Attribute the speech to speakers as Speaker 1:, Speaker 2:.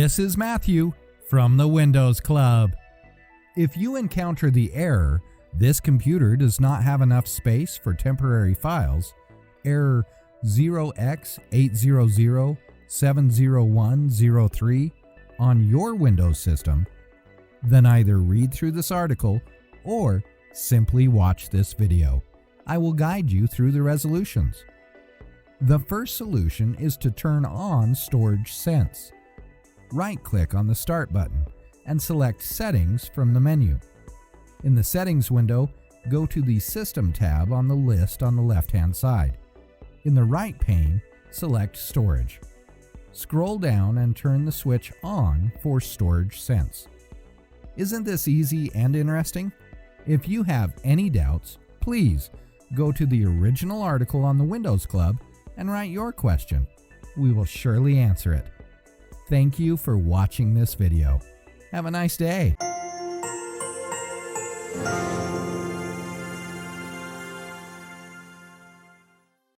Speaker 1: This is Matthew from the Windows Club. If you encounter the error, "This computer does not have enough space for temporary files," error 0x80070103 on your Windows system, then either read through this article or simply watch this video. I will guide you through the resolutions. The first solution is to turn on Storage Sense. Right-click on the Start button and select Settings from the menu. In the Settings window, go to the System tab on the list on the left-hand side. In the right pane, select Storage. Scroll down and turn the switch on for Storage Sense. Isn't this easy and interesting? If you have any doubts, please go to the original article on the Windows Club and write your question. We will surely answer it. Thank you for watching this video. Have a nice day.